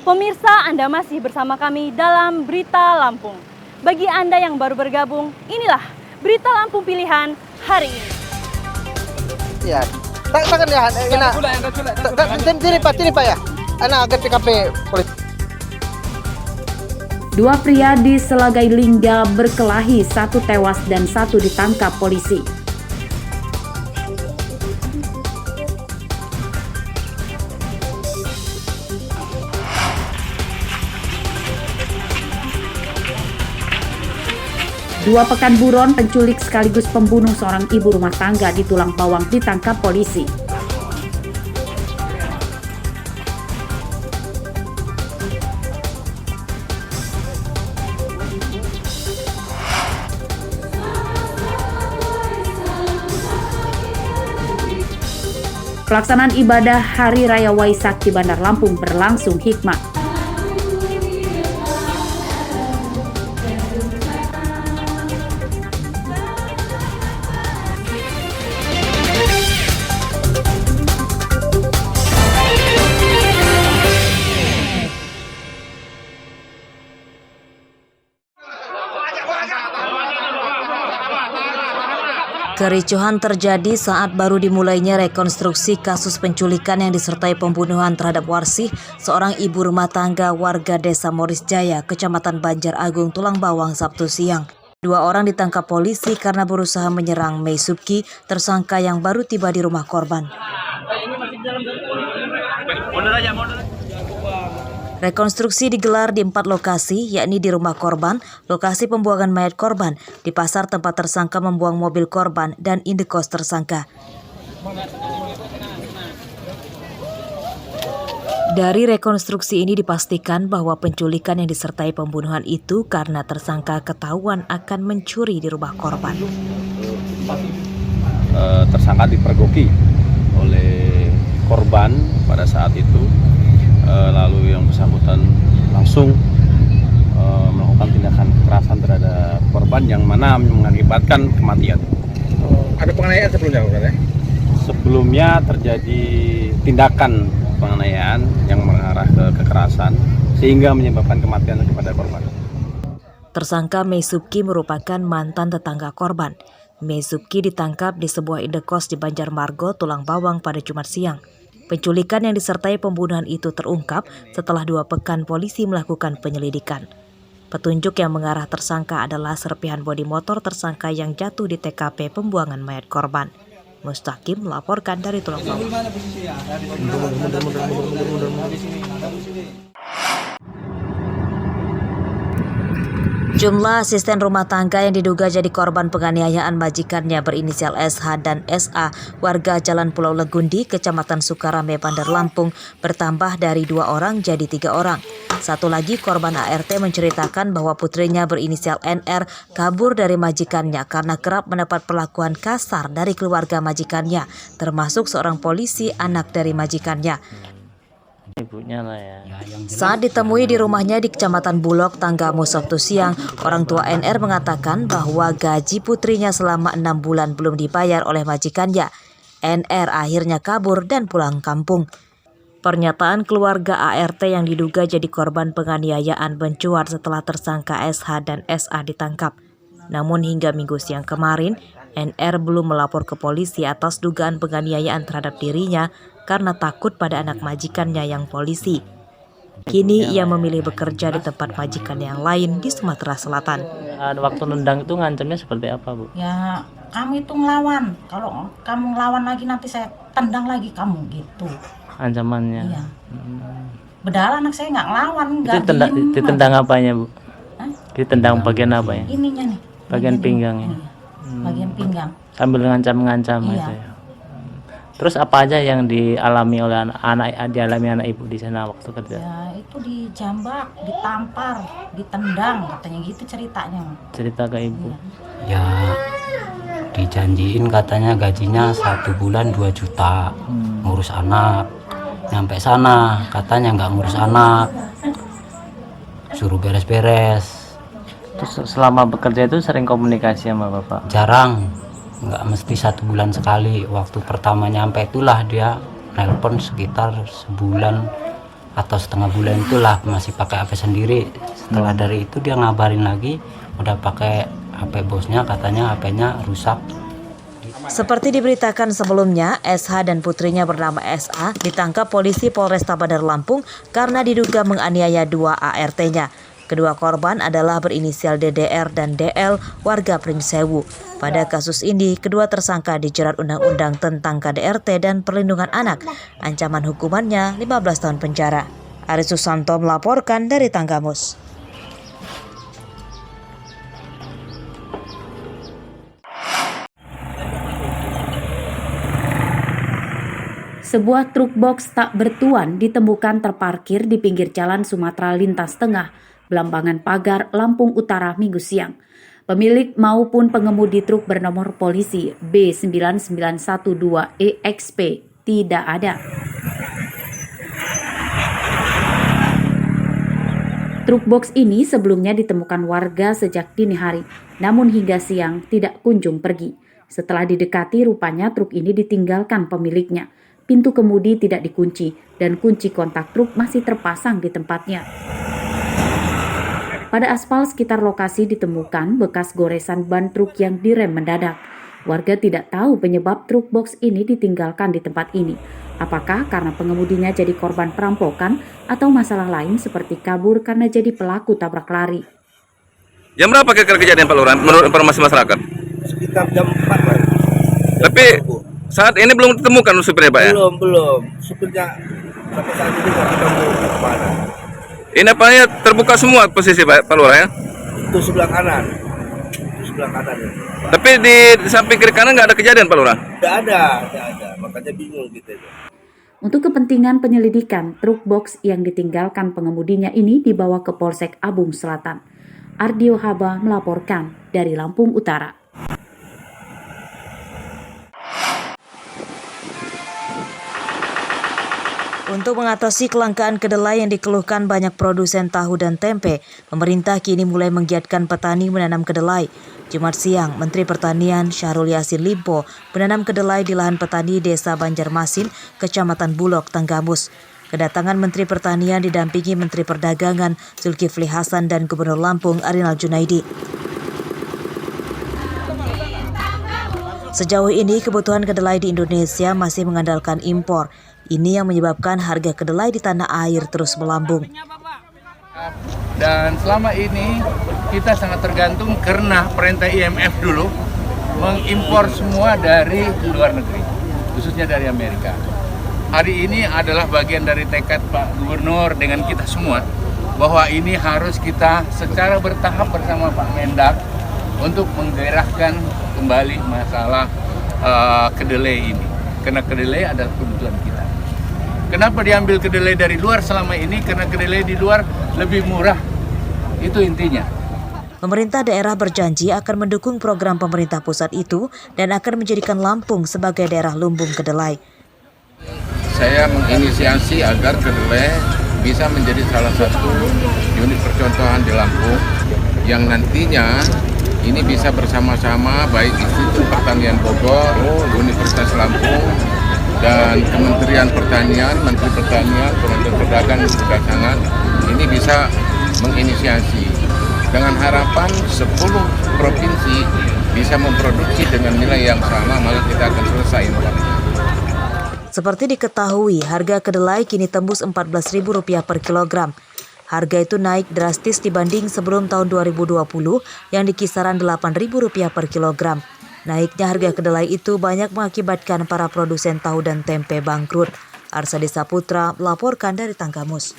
Pemirsa, Anda masih bersama kami dalam Berita Lampung. Bagi Anda yang baru bergabung, inilah Berita Lampung Pilihan hari ini. Ya, takkan ya, ini Pak ya, anak agak TKP polisi. Dua pria di Selagai Lingga berkelahi, satu tewas dan satu ditangkap polisi. Dua pekan buron, penculik sekaligus pembunuh seorang ibu rumah tangga di Tulang Bawang ditangkap polisi. Pelaksanaan ibadah Hari Raya Waisak di Bandar Lampung berlangsung hikmat. Kericuhan terjadi saat baru dimulainya rekonstruksi kasus penculikan yang disertai pembunuhan terhadap Warsih, seorang ibu rumah tangga warga Desa Moris Jaya, Kecamatan Banjar Agung, Tulang Bawang, Sabtu siang. Dua orang ditangkap polisi karena berusaha menyerang Mei Subki, tersangka yang baru tiba di rumah korban. Rekonstruksi digelar di 4 lokasi, yakni di rumah korban, lokasi pembuangan mayat korban, di pasar tempat tersangka membuang mobil korban, dan indekos tersangka. Dari rekonstruksi ini dipastikan bahwa penculikan yang disertai pembunuhan itu karena tersangka ketahuan akan mencuri di rumah korban. Tersangka dipergoki oleh korban pada saat itu. Lalu yang bersangkutan langsung melakukan tindakan kekerasan terhadap korban yang mana mengakibatkan kematian. Ada penganiayaan sebelumnya, bukan ya? Sebelumnya terjadi tindakan penganiayaan yang mengarah ke kekerasan sehingga menyebabkan kematian kepada korban. Tersangka Mei Subki merupakan mantan tetangga korban. Mei Subki ditangkap di sebuah indekos di Banjarmargo, Tulang Bawang pada Jumat siang. Penculikan yang disertai pembunuhan itu terungkap setelah 2 pekan polisi melakukan penyelidikan. Petunjuk yang mengarah tersangka adalah serpihan bodi motor tersangka yang jatuh di TKP pembuangan mayat korban. Mustaqim melaporkan dari Tulang Bawang. Jumlah asisten rumah tangga yang diduga jadi korban penganiayaan majikannya berinisial SH dan SA warga Jalan Pulau Legundi, Kecamatan Sukarame, Bandar Lampung bertambah dari 2 orang jadi 3 orang. Satu lagi korban ART menceritakan bahwa putrinya berinisial NR kabur dari majikannya karena kerap mendapat perlakuan kasar dari keluarga majikannya, termasuk seorang polisi anak dari majikannya. Ibunya lah ya. Saat ditemui di rumahnya di Kecamatan Bulog, Tanggamu, Sabtu siang, orang tua NR mengatakan bahwa gaji putrinya selama 6 bulan belum dibayar oleh majikannya. NR akhirnya kabur dan pulang kampung. Pernyataan keluarga ART yang diduga jadi korban penganiayaan mencuat setelah tersangka SH dan SA ditangkap. Namun hingga Minggu siang kemarin, NR belum melapor ke polisi atas dugaan penganiayaan terhadap dirinya karena takut pada anak majikannya yang polisi. Kini ia memilih bekerja di tempat majikan yang lain di Sumatera Selatan. Waktu nendang itu ngancamnya seperti apa, Bu? Ya, kamu itu ngelawan. Kalau kamu ngelawan lagi nanti saya tendang lagi kamu gitu. Ancamannya? Iya. Padahal anak saya nggak ngelawan, nggak diem. Ditendang apanya, Bu? Hah? Ditendang bagian apa ya? Ininya nih. Bagian pinggangnya? Iya. Bagian pinggang. Sambil ngancam-ngancam Iya. gitu ya? Terus apa aja yang dialami oleh anak ibu di sana waktu kerja? Ya itu dijambak, ditampar, ditendang, katanya gitu ceritanya. Cerita ke ibu. Iya. Ya dijanjiin katanya gajinya 1 bulan 2 juta ngurus anak. Nyampe sana katanya nggak ngurus anak, suruh beres-beres. Terus selama bekerja itu sering komunikasi sama bapak? Jarang, nggak mesti 1 bulan sekali. Waktu pertama nyampe itulah dia nelpon sekitar sebulan atau setengah bulan itulah masih pakai HP sendiri. Setelah dari itu dia ngabarin lagi udah pakai HP bosnya, katanya HP-nya rusak. Seperti diberitakan sebelumnya, SH dan putrinya bernama SA ditangkap polisi Polresta Bandar Lampung karena diduga menganiaya 2 ART-nya. Kedua korban adalah berinisial DDR dan DL, warga Pringsewu. Pada kasus ini, kedua tersangka dijerat Undang-Undang tentang KDRT dan Perlindungan Anak. Ancaman hukumannya 15 tahun penjara. Aris Susanto melaporkan dari Tanggamus. Sebuah truk box tak bertuan ditemukan terparkir di pinggir jalan Sumatera Lintas Tengah, Belambangan Pagar, Lampung Utara, Minggu siang. Pemilik maupun pengemudi truk bernomor polisi B9912EXP tidak ada. Truk box ini sebelumnya ditemukan warga sejak dini hari, namun hingga siang tidak kunjung pergi. Setelah didekati, rupanya truk ini ditinggalkan pemiliknya. Pintu kemudi tidak dikunci dan kunci kontak truk masih terpasang di tempatnya. Pada aspal sekitar lokasi ditemukan bekas goresan ban truk yang direm mendadak. Warga tidak tahu penyebab truk box ini ditinggalkan di tempat ini. Apakah karena pengemudinya jadi korban perampokan atau masalah lain seperti kabur karena jadi pelaku tabrak lari. Jam berapa kira-kira kejadian Pak Lurah menurut informasi masyarakat? Sekitar jam 4 Pak. Tapi saat ini belum ditemukan supirnya Pak ya? Belum. Supirnya sampai saat ini nggak ketemu kemana. Ini apanya terbuka semua posisi Pak Lurah ya? Itu sebelah kanan. Ya. Tapi di samping kiri kanan nggak ada kejadian Pak Lurah? Nggak ada. Makanya bingung gitu. Untuk kepentingan penyelidikan, truk box yang ditinggalkan pengemudinya ini dibawa ke Polsek Abung Selatan. Ardio Haba melaporkan dari Lampung Utara. Untuk mengatasi kelangkaan kedelai yang dikeluhkan banyak produsen tahu dan tempe, pemerintah kini mulai menggiatkan petani menanam kedelai. Jumat siang, Menteri Pertanian Syahrul Yassin Limpo menanam kedelai di lahan petani Desa Banjarmasin, Kecamatan Bulog, Tanggamus. Kedatangan Menteri Pertanian didampingi Menteri Perdagangan Zulkifli Hasan dan Gubernur Lampung Arinal Junaidi. Sejauh ini kebutuhan kedelai di Indonesia masih mengandalkan impor. Ini yang menyebabkan harga kedelai di tanah air terus melambung. Dan selama ini kita sangat tergantung karena perintah IMF dulu mengimpor semua dari luar negeri, khususnya dari Amerika. Hari ini adalah bagian dari tekad Pak Gubernur dengan kita semua bahwa ini harus kita secara bertahap bersama Pak Mendak untuk menggairahkan kembali masalah kedelai ini. Karena kedelai adalah kebutuhan kita. Kenapa diambil kedelai dari luar selama ini? Karena kedelai di luar lebih murah. Itu intinya. Pemerintah daerah berjanji akan mendukung program pemerintah pusat itu dan akan menjadikan Lampung sebagai daerah lumbung kedelai. Saya menginisiasi agar kedelai bisa menjadi salah satu unit percontohan di Lampung yang nantinya ini bisa bersama-sama baik Institut Pertanian Bogor, Universitas Lampung, dan Kementerian Pertanian, Menteri Pertanian, Kementerian Perdagangan dan Perdagangan ini bisa menginisiasi dengan harapan 10 provinsi bisa memproduksi dengan nilai yang sama, maka kita akan selesai impornya. Seperti diketahui, harga kedelai kini tembus Rp14.000 per kilogram. Harga itu naik drastis dibanding sebelum tahun 2020 yang di kisaran Rp8.000 per kilogram. Naiknya harga kedelai itu banyak mengakibatkan para produsen tahu dan tempe bangkrut. Arsadi Saputra melaporkan dari Tanggamus.